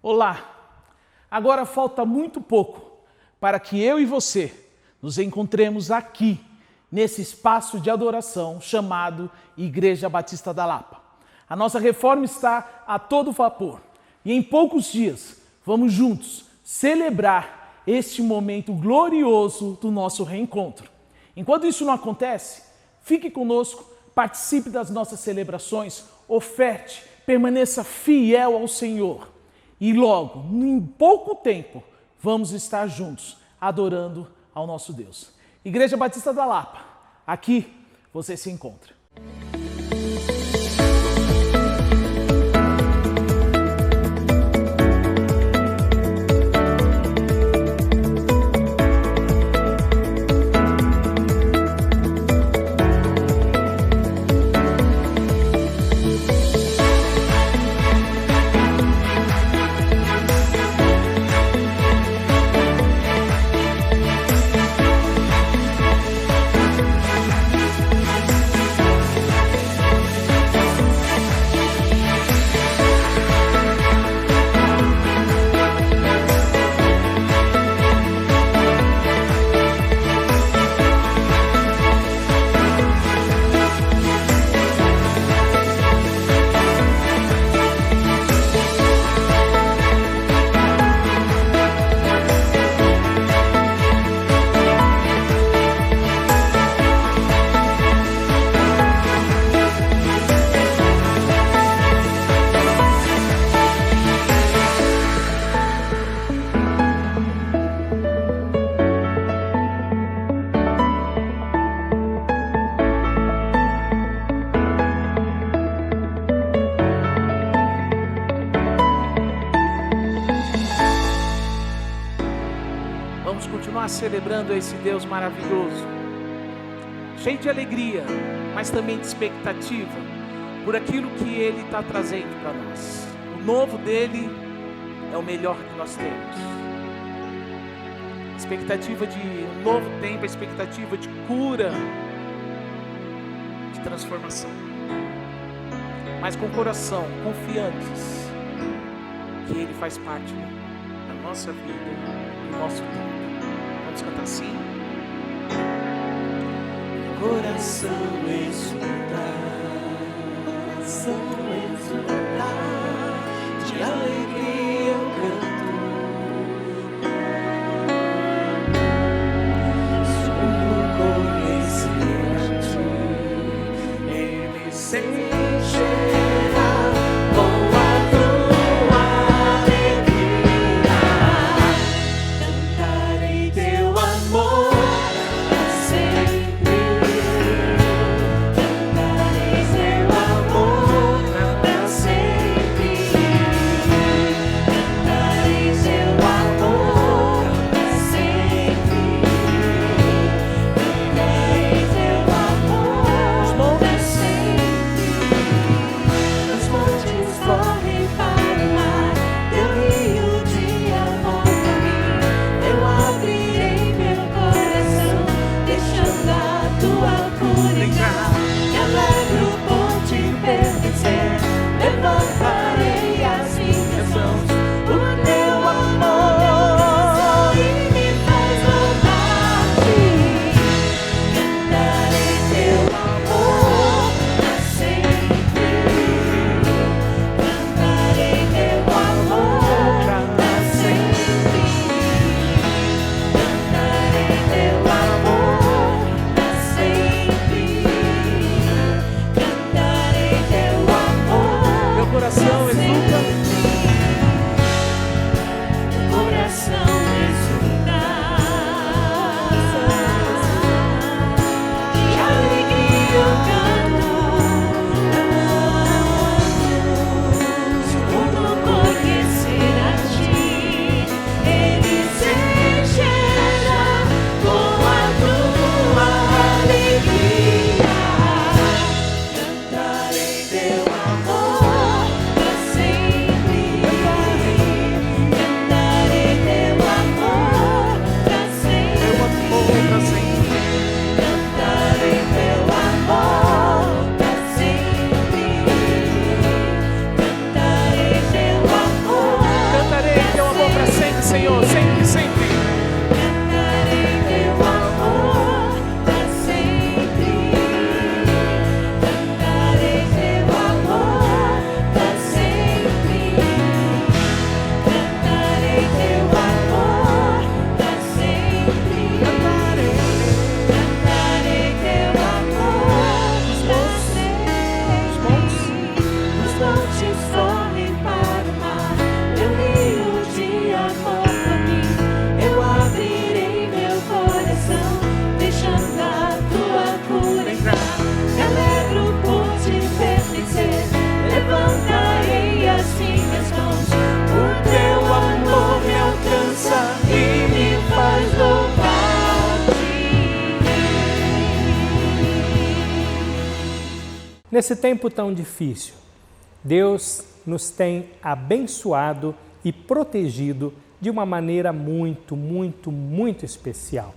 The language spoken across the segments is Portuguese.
Olá! Agora falta muito pouco para que eu e você nos encontremos aqui, nesse espaço de adoração chamado Igreja Batista da Lapa. A nossa reforma está a todo vapor e em poucos dias vamos juntos celebrar este momento glorioso do nosso reencontro. Enquanto isso não acontece, fique conosco, participe das nossas celebrações, oferte, permaneça fiel ao Senhor. E logo, em pouco tempo, vamos estar juntos, adorando ao nosso Deus. Igreja Batista da Lapa, aqui você se encontra. Vamos continuar celebrando esse Deus maravilhoso, cheio de alegria, mas também de expectativa por aquilo que Ele está trazendo para nós. O novo dEle é o melhor que nós temos. Expectativa de um novo tempo, expectativa de cura, de transformação. Mas com o coração confiantes que Ele faz parte da nossa vida, do nosso tempo. Vamos cantar assim. Coração exultar, de alegria eu canto. Como conhecer a ti, Ele se encherá com a tua alegria. Cantarei teu amor para sempre. Cantarei teu amor para sempre. Cantarei teu amor para sempre. Cantarei teu amor para sempre. Os montes correm para o mar, teu rio de amor por mim. Eu abrirei meu coração, deixando a tua cura entrar. Me alegro por te pertencer, levantarei as minhas mãos por teu amor e me faz voltar-te. Cantarei teu amor para sempre. Cantarei teu amor para sempre. Cantarei teu amor para sempre. Cantarei teu amor. Meu coração exulta. Coração exultar, de alegria eu canto. Se o mundo conhecer a ti, ele se encherá com a tua alegria. Cantarei teu amor para sempre. Senhor, sempre, sempre. Cantarei teu amor pra sempre. Cantarei teu amor pra sempre. Cantarei teu amor pra sempre. Cantarei teu amor pra sempre. Os montes correm para o mar, teu rio de amor pra mim. Eu abrirei meu coração, deixando a tua cura entrar. Me alegro por te pertencer, levantarei as minhas mãos. O teu amor me alcança e me faz louvar-te. Nesse tempo tão difícil, Deus nos tem abençoado e protegido de uma maneira muito, muito, muito especial.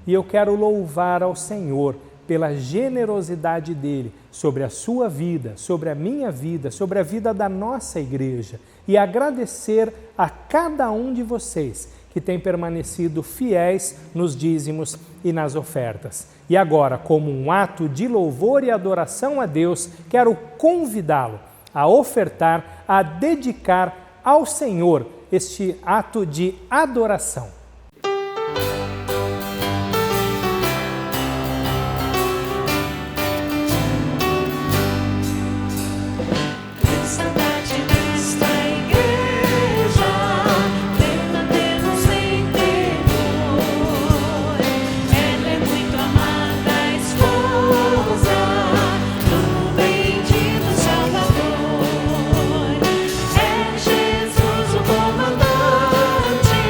E eu quero louvar ao Senhor pela generosidade dele sobre a sua vida, sobre a minha vida, sobre a vida da nossa igreja e agradecer a cada um de vocês que tem permanecido fiéis nos dízimos e nas ofertas. E agora, como um ato de louvor e adoração a Deus, quero convidá-lo a ofertar, a dedicar ao Senhor este ato de adoração. Saudade desta igreja, verdadeiro sem temor. Ela é muito amada esposa do bendito Salvador. É Jesus o comandante,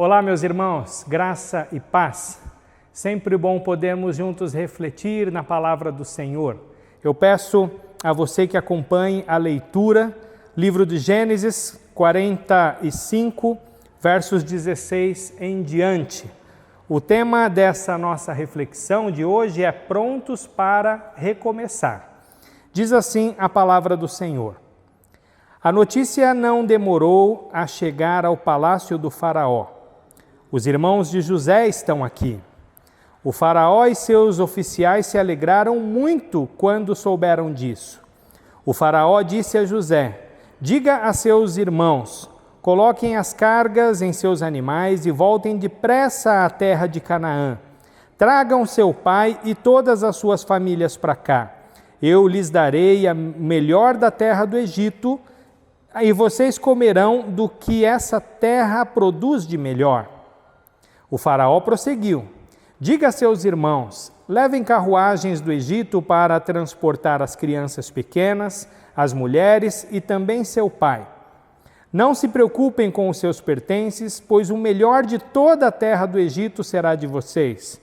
Olá, meus irmãos, graça e paz. Sempre bom podermos juntos refletir na palavra do Senhor. Eu peço a você que acompanhe a leitura, livro de Gênesis 45, versos 16 em diante. O tema dessa nossa reflexão de hoje é prontos para recomeçar. Diz assim a palavra do Senhor. A notícia não demorou a chegar ao palácio do faraó. Os irmãos de José estão aqui. O faraó e seus oficiais se alegraram muito quando souberam disso. O faraó disse a José: diga a seus irmãos, coloquem as cargas em seus animais e voltem depressa à terra de Canaã. Tragam seu pai e todas as suas famílias para cá. Eu lhes darei a melhor da terra do Egito e vocês comerão do que essa terra produz de melhor. O faraó prosseguiu: diga a seus irmãos, levem carruagens do Egito para transportar as crianças pequenas, as mulheres e também seu pai. Não se preocupem com os seus pertences, pois o melhor de toda a terra do Egito será de vocês.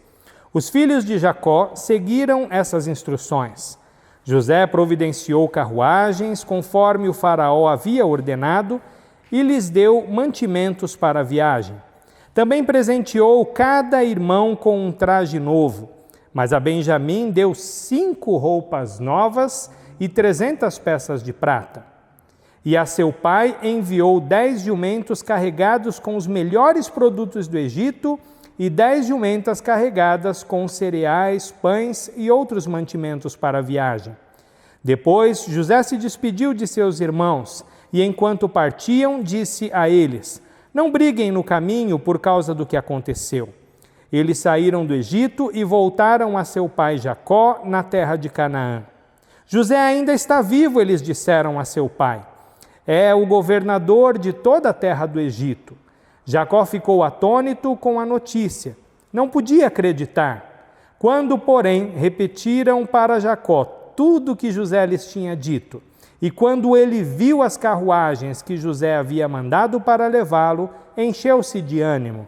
Os filhos de Jacó seguiram essas instruções. José providenciou carruagens, conforme o faraó havia ordenado, e lhes deu mantimentos para a viagem. Também presenteou cada irmão com um traje novo, mas a Benjamim deu 5 roupas novas e 300 peças de prata. E a seu pai enviou 10 jumentos carregados com os melhores produtos do Egito e 10 jumentas carregadas com cereais, pães e outros mantimentos para a viagem. Depois, José se despediu de seus irmãos e, enquanto partiam, disse a eles: não briguem no caminho por causa do que aconteceu. Eles saíram do Egito e voltaram a seu pai Jacó na terra de Canaã. José ainda está vivo, eles disseram a seu pai. É o governador de toda a terra do Egito. Jacó ficou atônito com a notícia. Não podia acreditar. Quando, porém, repetiram para Jacó tudo o que José lhes tinha dito, e quando ele viu as carruagens que José havia mandado para levá-lo, encheu-se de ânimo.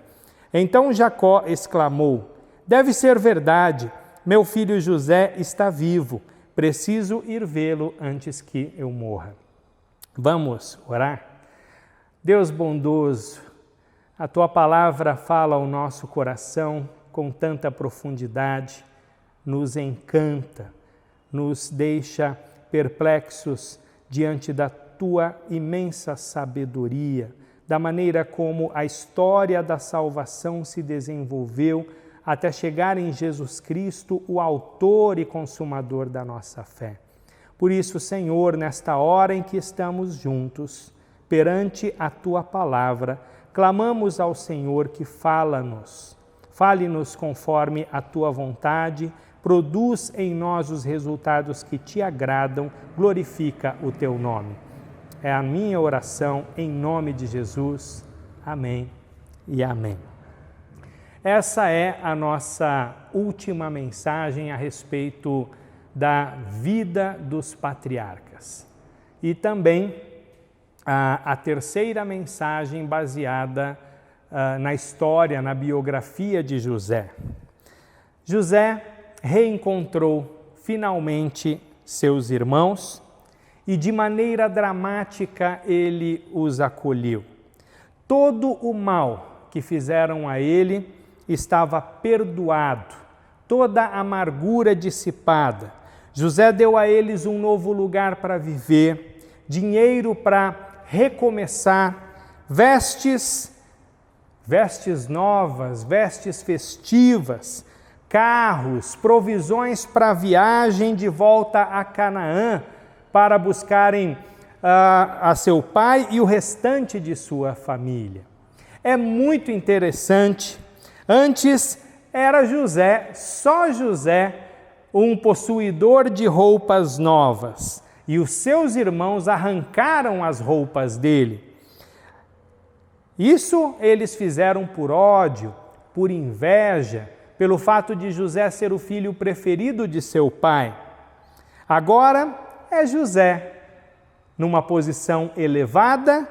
Então Jacó exclamou: deve ser verdade, meu filho José está vivo. Preciso ir vê-lo antes que eu morra. Vamos orar? Deus bondoso, a Tua palavra fala ao nosso coração com tanta profundidade, nos encanta, nos deixa perplexos diante da Tua imensa sabedoria, da maneira como a história da salvação se desenvolveu até chegar em Jesus Cristo, o autor e consumador da nossa fé. Por isso, Senhor, nesta hora em que estamos juntos, perante a Tua palavra, clamamos ao Senhor que fala-nos. Fale-nos conforme a Tua vontade, produz em nós os resultados que Te agradam, glorifica o Teu nome. É a minha oração em nome de Jesus. Amém e amém. Essa é a nossa última mensagem a respeito da vida dos patriarcas. E também a terceira mensagem baseada na história, na biografia de José. José reencontrou finalmente seus irmãos e de maneira dramática ele os acolheu. Todo o mal que fizeram a ele estava perdoado, toda a amargura dissipada. José deu a eles um novo lugar para viver, dinheiro para recomeçar, vestes novas, vestes festivas, carros, provisões para a viagem de volta a Canaã, para buscarem a seu pai e o restante de sua família. É muito interessante. Antes era José, só José, um possuidor de roupas novas, e os seus irmãos arrancaram as roupas dele. Isso eles fizeram por ódio, por inveja, pelo fato de José ser o filho preferido de seu pai. Agora é José, numa posição elevada,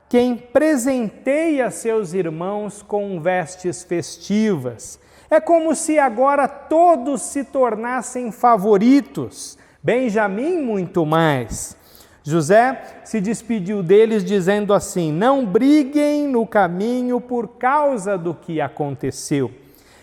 quem presenteia seus irmãos com vestes festivas. É como se agora todos se tornassem favoritos, Benjamim muito mais. José se despediu deles dizendo assim: não briguem no caminho por causa do que aconteceu.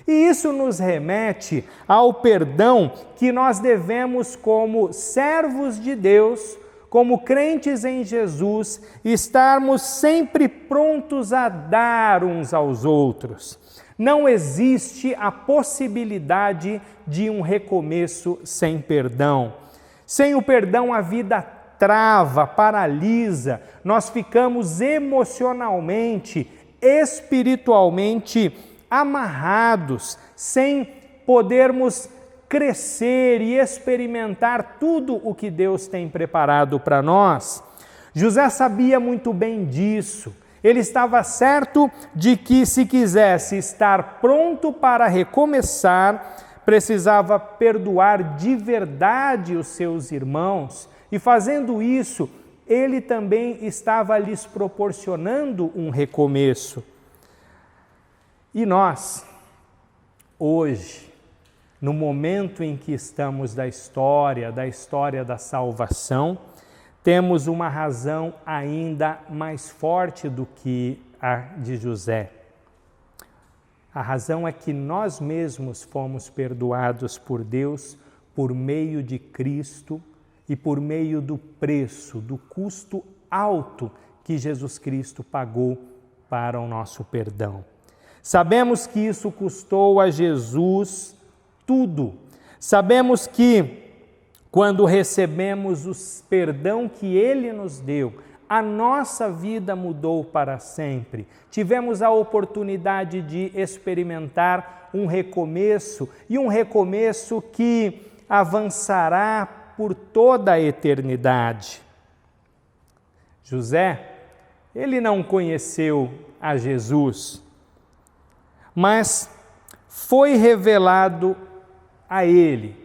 E isso nos remete ao perdão que nós devemos, como servos de Deus, como crentes em Jesus, estarmos sempre prontos a dar uns aos outros. Não existe a possibilidade de um recomeço sem perdão. Sem o perdão, a vida trava, paralisa, nós ficamos emocionalmente, espiritualmente amarrados, sem podermos crescer e experimentar tudo o que Deus tem preparado para nós. José sabia muito bem disso. Ele estava certo de que, se quisesse estar pronto para recomeçar, precisava perdoar de verdade os seus irmãos, e fazendo isso, ele também estava lhes proporcionando um recomeço. E nós, hoje, no momento em que estamos da história da salvação, temos uma razão ainda mais forte do que a de José. A razão é que nós mesmos fomos perdoados por Deus por meio de Cristo e por meio do preço, do custo alto que Jesus Cristo pagou para o nosso perdão. Sabemos que isso custou a Jesus tudo. Sabemos que quando recebemos o perdão que Ele nos deu, a nossa vida mudou para sempre. Tivemos a oportunidade de experimentar um recomeço, e um recomeço que avançará por toda a eternidade. José, ele não conheceu a Jesus, mas foi revelado a ele,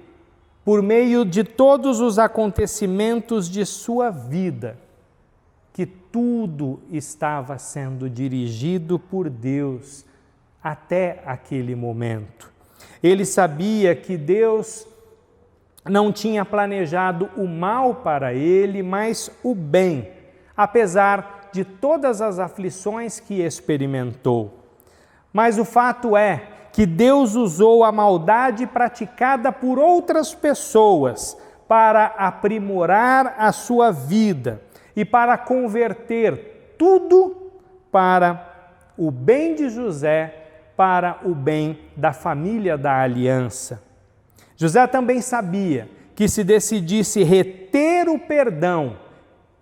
por meio de todos os acontecimentos de sua vida, que tudo estava sendo dirigido por Deus até aquele momento. Ele sabia que Deus não tinha planejado o mal para ele, mas o bem, apesar de todas as aflições que experimentou. Mas o fato é que Deus usou a maldade praticada por outras pessoas para aprimorar a sua vida e para converter tudo para o bem de José, para o bem da família da aliança. José também sabia que, se decidisse reter o perdão,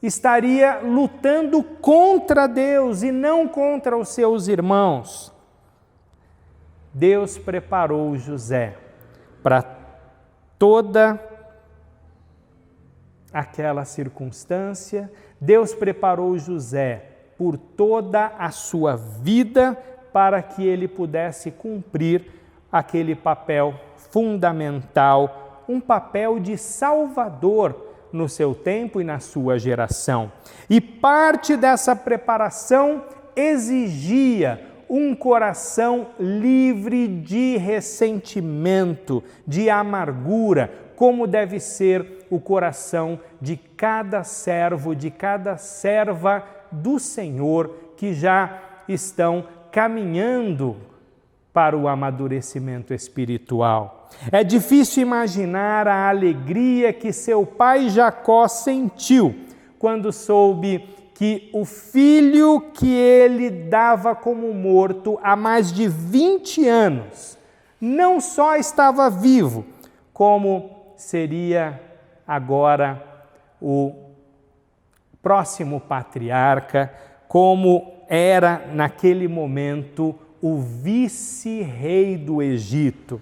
estaria lutando contra Deus e não contra os seus irmãos. Deus preparou José para toda aquela circunstância. Deus preparou José por toda a sua vida para que ele pudesse cumprir aquele papel fundamental, um papel de salvador no seu tempo e na sua geração. E parte dessa preparação exigia um coração livre de ressentimento, de amargura, como deve ser o coração de cada servo, de cada serva do Senhor, que já estão caminhando para o amadurecimento espiritual. É difícil imaginar a alegria que seu pai Jacó sentiu quando soube que o filho que ele dava como morto há mais de 20 anos não só estava vivo, como seria agora o próximo patriarca, como era naquele momento o vice-rei do Egito.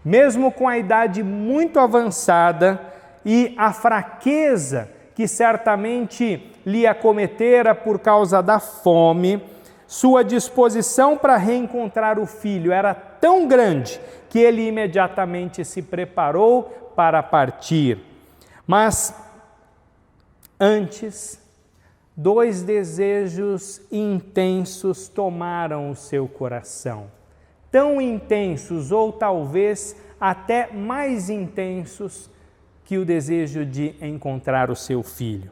Mesmo com a idade muito avançada e a fraqueza que certamente lhe acometera por causa da fome, sua disposição para reencontrar o filho era tão grande que ele imediatamente se preparou para partir. Mas antes, dois desejos intensos tomaram o seu coração. Tão intensos, ou talvez até mais intensos, que o desejo de encontrar o seu filho.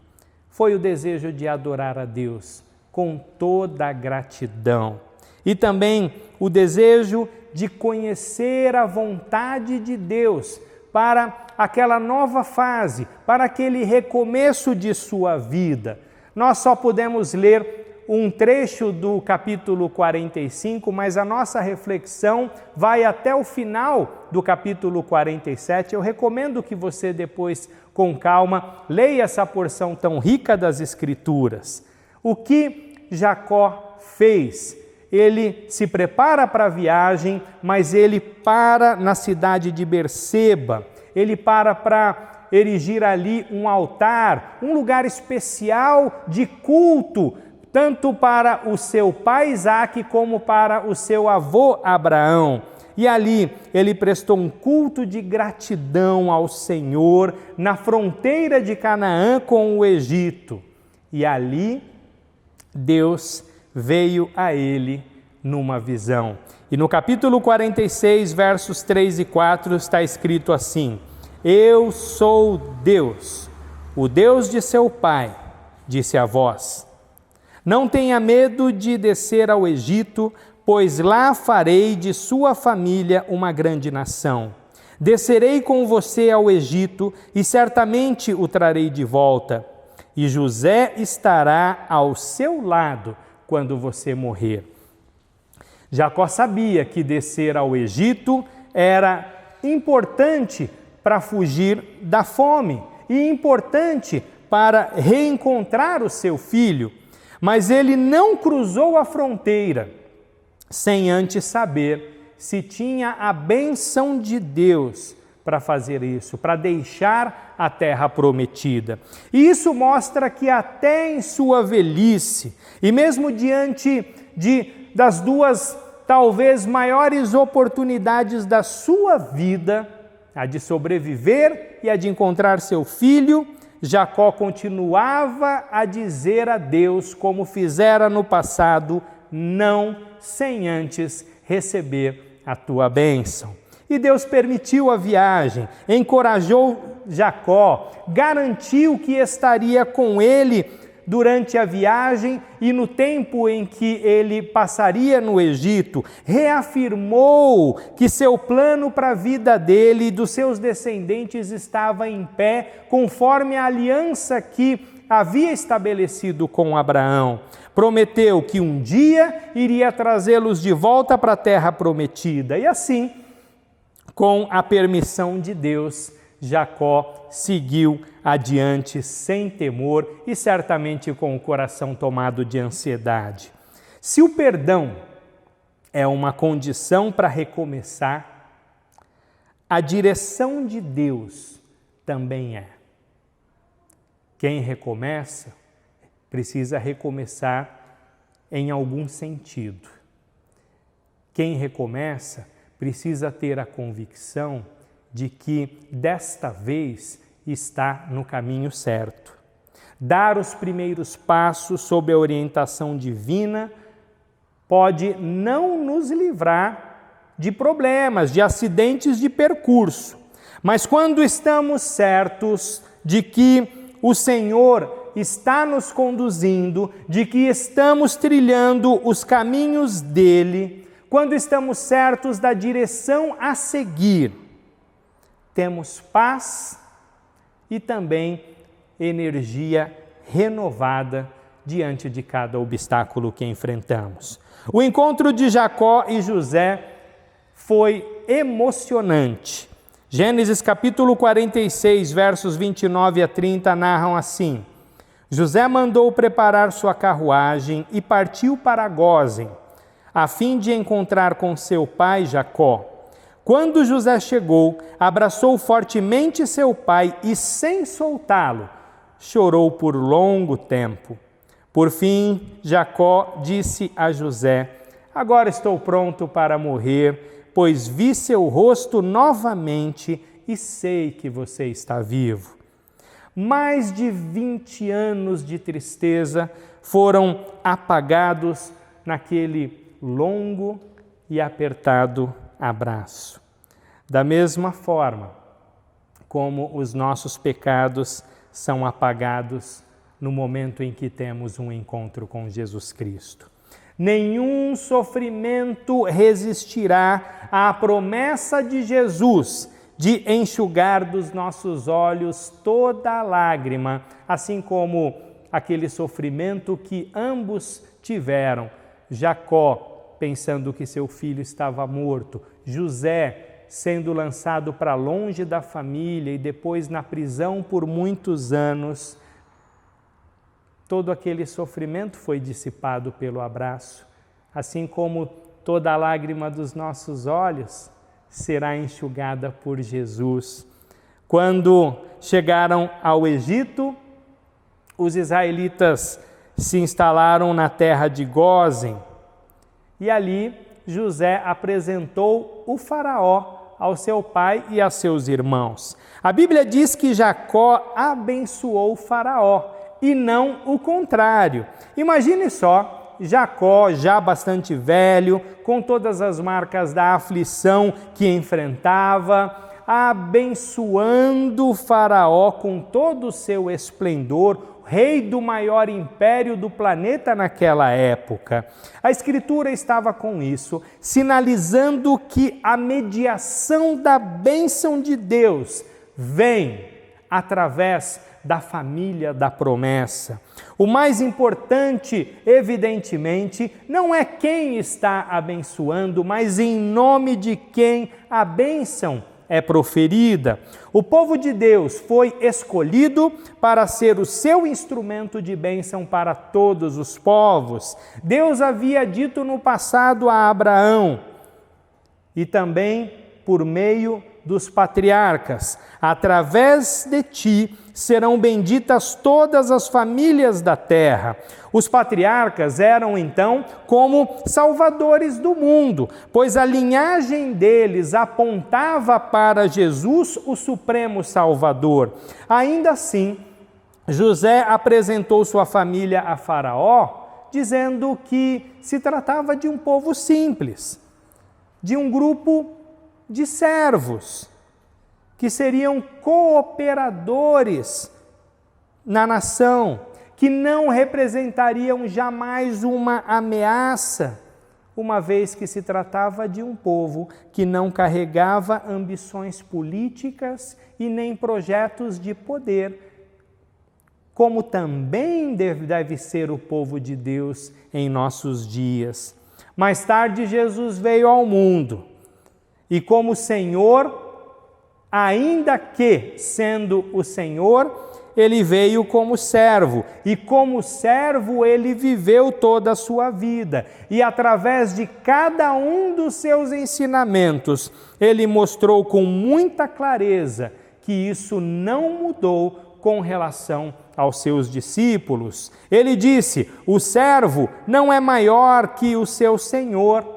Foi o desejo de adorar a Deus com toda a gratidão. E também o desejo de conhecer a vontade de Deus para aquela nova fase, para aquele recomeço de sua vida. Nós só pudemos ler um trecho do capítulo 45, mas a nossa reflexão vai até o final do capítulo 47. Eu recomendo que você depois, com calma, leia essa porção tão rica das Escrituras. O que Jacó fez? Ele se prepara para a viagem, mas ele para na cidade de Berseba. Ele para erigir ali um altar, um lugar especial de culto, tanto para o seu pai Isaque como para o seu avô Abraão. E ali ele prestou um culto de gratidão ao Senhor na fronteira de Canaã com o Egito. E ali Deus veio a ele numa visão. E no capítulo 46, versos 3 e 4, está escrito assim: Eu sou Deus, o Deus de seu pai, disse a voz. Não tenha medo de descer ao Egito, pois lá farei de sua família uma grande nação. Descerei com você ao Egito e certamente o trarei de volta. E José estará ao seu lado quando você morrer. Jacó sabia que descer ao Egito era importante para fugir da fome e importante para reencontrar o seu filho, mas ele não cruzou a fronteira sem antes saber se tinha a bênção de Deus para fazer isso, para deixar a terra prometida. E isso mostra que até em sua velhice, e mesmo diante das duas talvez maiores oportunidades da sua vida, a de sobreviver e a de encontrar seu filho, Jacó continuava a dizer a Deus, como fizera no passado, não sem antes receber a tua bênção. E Deus permitiu a viagem, encorajou Jacó, garantiu que estaria com ele durante a viagem e no tempo em que ele passaria no Egito, reafirmou que seu plano para a vida dele e dos seus descendentes estava em pé, conforme a aliança que havia estabelecido com Abraão. Prometeu que um dia iria trazê-los de volta para a terra prometida. E assim, com a permissão de Deus, Jacó seguiu adiante sem temor e certamente com o coração tomado de ansiedade. Se o perdão é uma condição para recomeçar, a direção de Deus também é. Quem recomeça precisa recomeçar em algum sentido. Quem recomeça precisa ter a convicção de que desta vez está no caminho certo. Dar os primeiros passos sob a orientação divina pode não nos livrar de problemas, de acidentes de percurso, mas quando estamos certos de que o Senhor está nos conduzindo, de que estamos trilhando os caminhos dele, quando estamos certos da direção a seguir, temos paz e também energia renovada diante de cada obstáculo que enfrentamos. O encontro de Jacó e José foi emocionante. Gênesis capítulo 46, versos 29 a 30 narram assim: José mandou preparar sua carruagem e partiu para Gósen, a fim de encontrar com seu pai Jacó. Quando José chegou, abraçou fortemente seu pai e, sem soltá-lo, chorou por longo tempo. Por fim, Jacó disse a José: Agora estou pronto para morrer, pois vi seu rosto novamente e sei que você está vivo. Mais de 20 anos de tristeza foram apagados naquele longo e apertado abraço. Da mesma forma como os nossos pecados são apagados no momento em que temos um encontro com Jesus Cristo. Nenhum sofrimento resistirá à promessa de Jesus de enxugar dos nossos olhos toda lágrima, assim como aquele sofrimento que ambos tiveram. Jacó, pensando que seu filho estava morto, José, sendo lançado para longe da família e depois na prisão por muitos anos. Todo aquele sofrimento foi dissipado pelo abraço, assim como toda a lágrima dos nossos olhos será enxugada por Jesus. Quando chegaram ao Egito, os israelitas se instalaram na terra de Gósen e ali José apresentou o faraó ao seu pai e a seus irmãos. A Bíblia diz que Jacó abençoou o faraó e não o contrário. Imagine só, Jacó, já bastante velho, com todas as marcas da aflição que enfrentava, abençoando o faraó com todo o seu esplendor, rei do maior império do planeta naquela época. A Escritura estava com isso, sinalizando que a mediação da bênção de Deus vem através da família da promessa. O mais importante, evidentemente, não é quem está abençoando, mas em nome de quem a bênção é proferida. O povo de Deus foi escolhido para ser o seu instrumento de bênção para todos os povos. Deus havia dito no passado a Abraão e também por meio dos patriarcas: através de ti serão benditas todas as famílias da terra. Os patriarcas eram então como salvadores do mundo, pois a linhagem deles apontava para Jesus, o supremo Salvador. Ainda assim, José apresentou sua família a Faraó, dizendo que se tratava de um povo simples, de um grupo de servos, que seriam cooperadores na nação, que não representariam jamais uma ameaça, uma vez que se tratava de um povo que não carregava ambições políticas e nem projetos de poder, como também deve ser o povo de Deus em nossos dias. Mais tarde, Jesus veio ao mundo e, como Senhor, ainda que sendo o Senhor, ele veio como servo, e como servo ele viveu toda a sua vida, e através de cada um dos seus ensinamentos, ele mostrou com muita clareza que isso não mudou com relação aos seus discípulos. Ele disse: o servo não é maior que o seu senhor.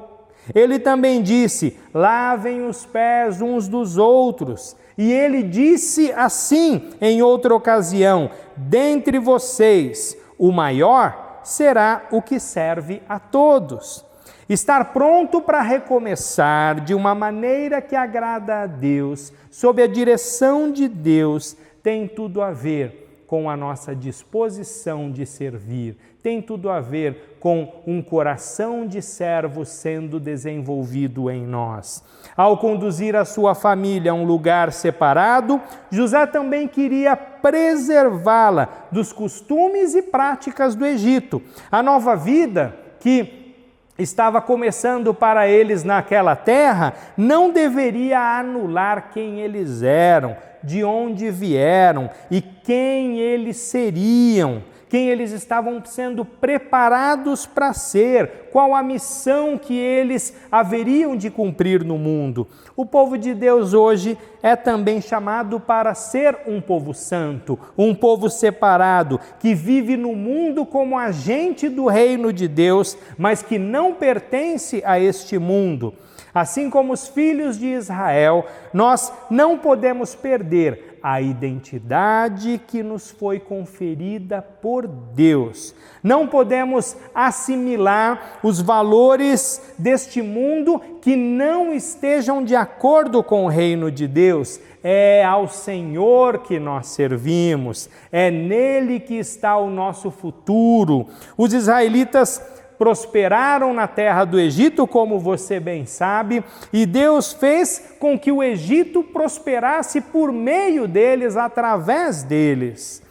Ele também disse: lavem os pés uns dos outros. E ele disse assim em outra ocasião: dentre vocês, o maior será o que serve a todos. Estar pronto para recomeçar de uma maneira que agrada a Deus, sob a direção de Deus, tem tudo a ver com a nossa disposição de servir, tem tudo a ver com um coração de servo sendo desenvolvido em nós. Ao conduzir a sua família a um lugar separado, José também queria preservá-la dos costumes e práticas do Egito. A nova vida que estava começando para eles naquela terra não deveria anular quem eles eram, de onde vieram e quem eles seriam, quem eles estavam sendo preparados para ser, qual a missão que eles haveriam de cumprir no mundo. O povo de Deus hoje é também chamado para ser um povo santo, um povo separado, que vive no mundo como agente do reino de Deus, mas que não pertence a este mundo. Assim como os filhos de Israel, nós não podemos perder a identidade que nos foi conferida por Deus. Não podemos assimilar os valores deste mundo que não estejam de acordo com o reino de Deus. É ao Senhor que nós servimos, é nele que está o nosso futuro. Os israelitas prosperaram na terra do Egito, como você bem sabe, e Deus fez com que o Egito prosperasse por meio deles, através deles.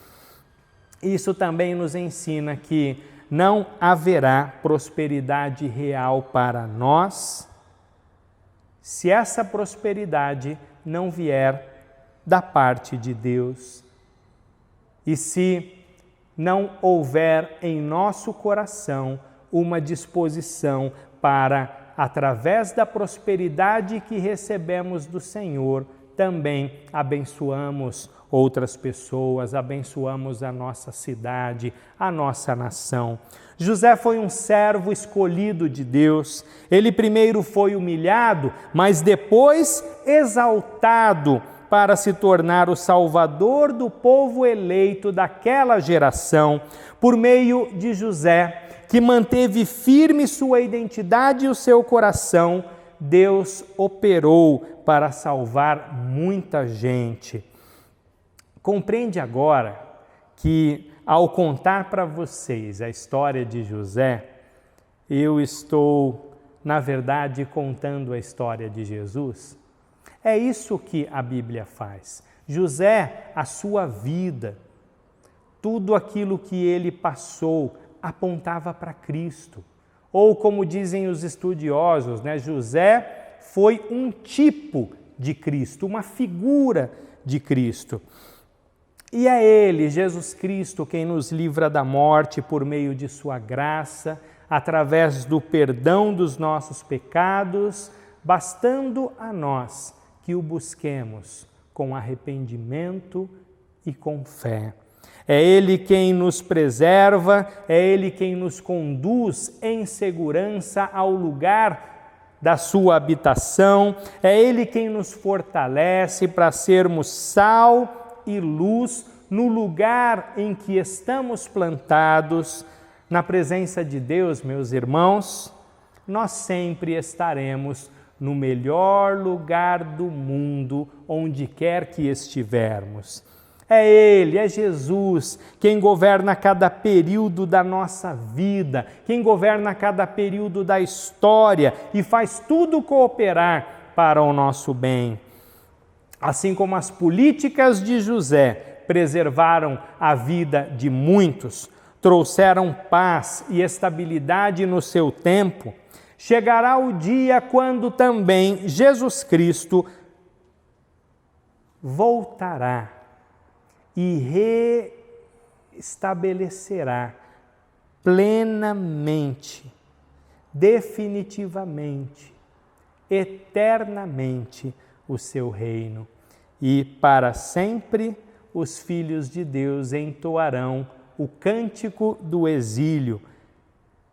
Isso também nos ensina que não haverá prosperidade real para nós se essa prosperidade não vier da parte de Deus e se não houver em nosso coração uma disposição para, através da prosperidade que recebemos do Senhor, também abençoamos outras pessoas, abençoamos a nossa cidade, a nossa nação. José foi um servo escolhido de Deus. Ele primeiro foi humilhado, mas depois exaltado para se tornar o salvador do povo eleito daquela geração, por meio de José, que manteve firme sua identidade e o seu coração. Deus operou para salvar muita gente. Compreende agora que, ao contar para vocês a história de José, eu estou, na verdade, contando a história de Jesus? É isso que a Bíblia faz. José, a sua vida, tudo aquilo que ele passou, apontava para Cristo. Ou, como dizem os estudiosos, José foi um tipo de Cristo, uma figura de Cristo. E é Ele, Jesus Cristo, quem nos livra da morte por meio de sua graça, através do perdão dos nossos pecados, bastando a nós que o busquemos com arrependimento e com fé. É Ele quem nos preserva, é Ele quem nos conduz em segurança ao lugar da sua habitação, é Ele quem nos fortalece para sermos sal e luz no lugar em que estamos plantados. Na presença de Deus, meus irmãos, nós sempre estaremos no melhor lugar do mundo, onde quer que estivermos. É Ele, é Jesus, quem governa cada período da nossa vida, quem governa cada período da história e faz tudo cooperar para o nosso bem. Assim como as políticas de José preservaram a vida de muitos, trouxeram paz e estabilidade no seu tempo, chegará o dia quando também Jesus voltará e restabelecerá plenamente, definitivamente, eternamente o seu reino. E para sempre os filhos de Deus entoarão o cântico do exílio,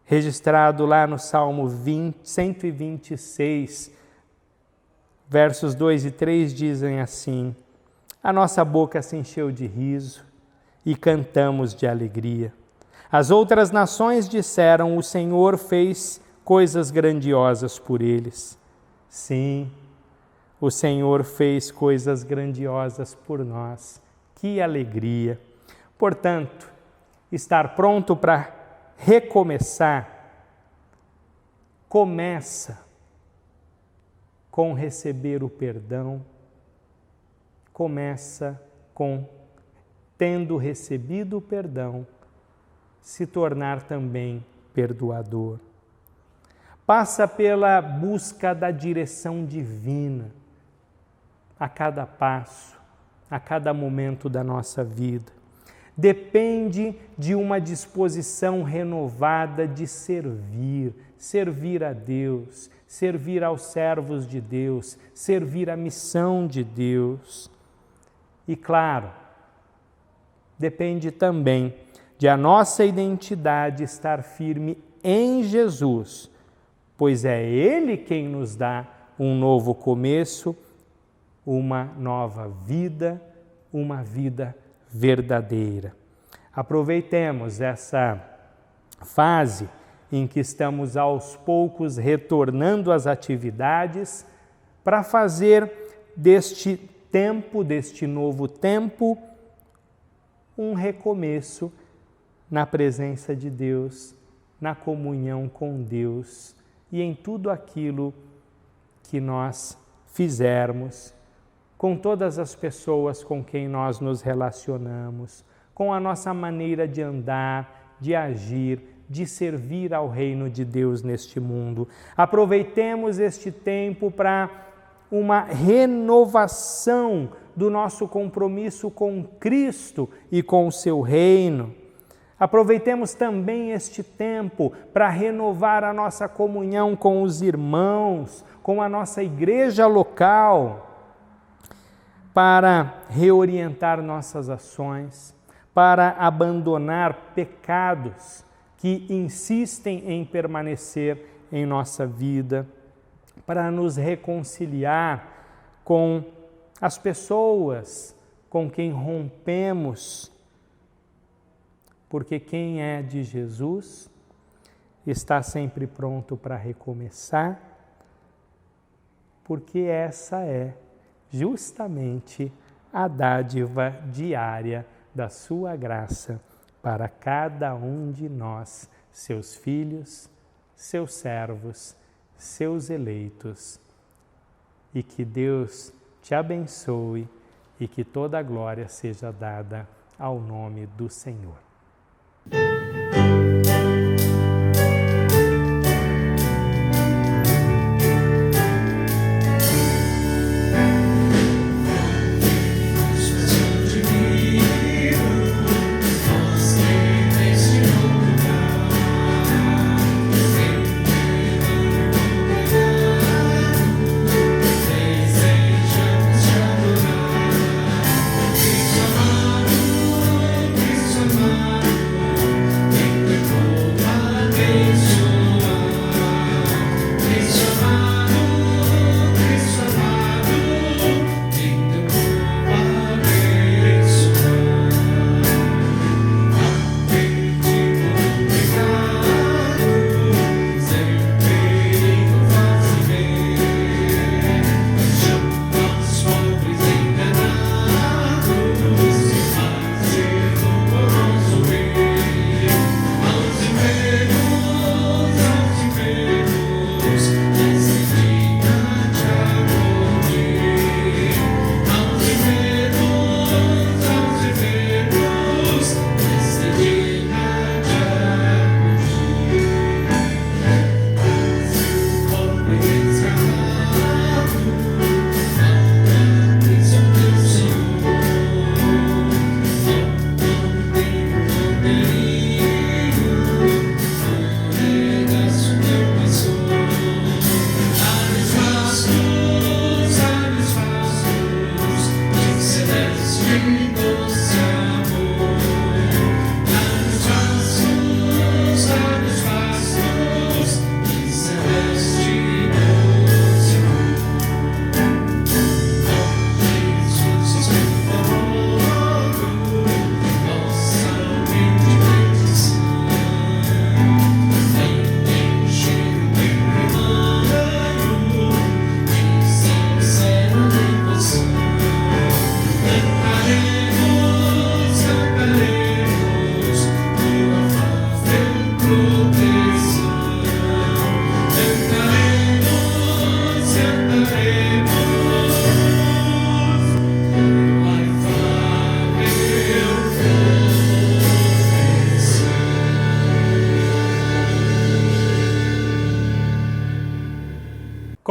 registrado lá no Salmo 126, versos 2 e 3 dizem assim: a nossa boca se encheu de riso e cantamos de alegria. As outras nações disseram: o Senhor fez coisas grandiosas por eles. Sim, o Senhor fez coisas grandiosas por nós. Que alegria! Portanto, estar pronto para recomeçar começa com receber o perdão, começa com, tendo recebido o perdão, se tornar também perdoador. Passa pela busca da direção divina a cada passo, a cada momento da nossa vida. Depende de uma disposição renovada de servir a Deus, servir aos servos de Deus, servir a missão de Deus. E claro, depende também de a nossa identidade estar firme em Jesus, pois é Ele quem nos dá um novo começo, uma nova vida uma vida verdadeira. Aproveitemos essa fase em que estamos aos poucos retornando às atividades para fazer deste tempo, deste novo tempo, um recomeço na presença de Deus, na comunhão com Deus e em tudo aquilo que nós fizermos, com todas as pessoas com quem nós nos relacionamos, com a nossa maneira de andar, de agir, de servir ao reino de Deus neste mundo. Aproveitemos este tempo para uma renovação do nosso compromisso com Cristo e com o seu reino. Aproveitemos também este tempo para renovar a nossa comunhão com os irmãos, com a nossa igreja local, para reorientar nossas ações, para abandonar pecados que insistem em permanecer em nossa vida, para nos reconciliar com as pessoas com quem rompemos, porque quem é de Jesus está sempre pronto para recomeçar, porque essa é justamente a dádiva diária da sua graça para cada um de nós, seus filhos, seus servos, seus eleitos. E que Deus te abençoe e que toda a glória seja dada ao nome do Senhor.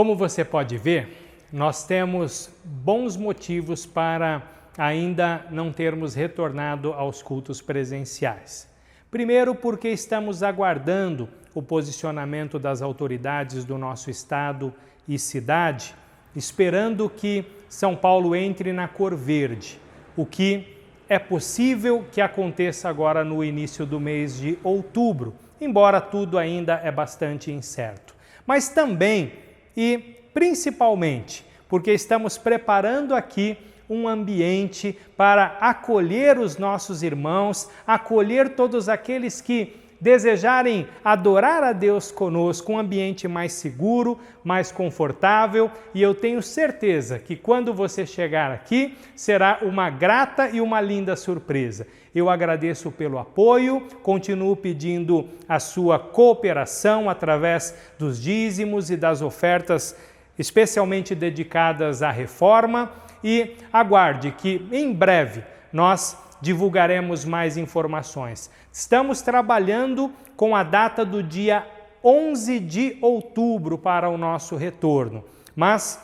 Como você pode ver, nós temos bons motivos para ainda não termos retornado aos cultos presenciais. Primeiro, porque estamos aguardando o posicionamento das autoridades do nosso estado e cidade, esperando que São Paulo entre na cor verde, o que é possível que aconteça agora no início do mês de outubro, embora tudo ainda é bastante incerto. Mas também e principalmente porque estamos preparando aqui um ambiente para acolher os nossos irmãos, acolher todos aqueles que desejarem adorar a Deus conosco, um ambiente mais seguro, mais confortável, e eu tenho certeza que quando você chegar aqui, será uma grata e uma linda surpresa. Eu agradeço pelo apoio, continuo pedindo a sua cooperação através dos dízimos e das ofertas especialmente dedicadas à reforma, e aguarde que em breve nós divulgaremos mais informações. Estamos trabalhando com a data do dia 11 de outubro para o nosso retorno, mas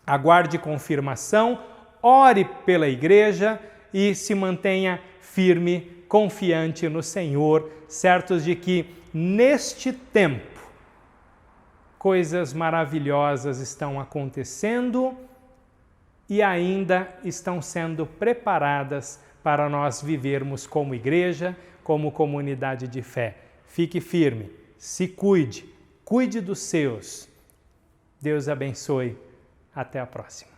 aguarde confirmação, ore pela igreja e se mantenha firme, confiante no Senhor, certos de que neste tempo coisas maravilhosas estão acontecendo e ainda estão sendo preparadas para nós vivermos como igreja, como comunidade de fé. Fique firme, se cuide, cuide dos seus. Deus abençoe. Até a próxima.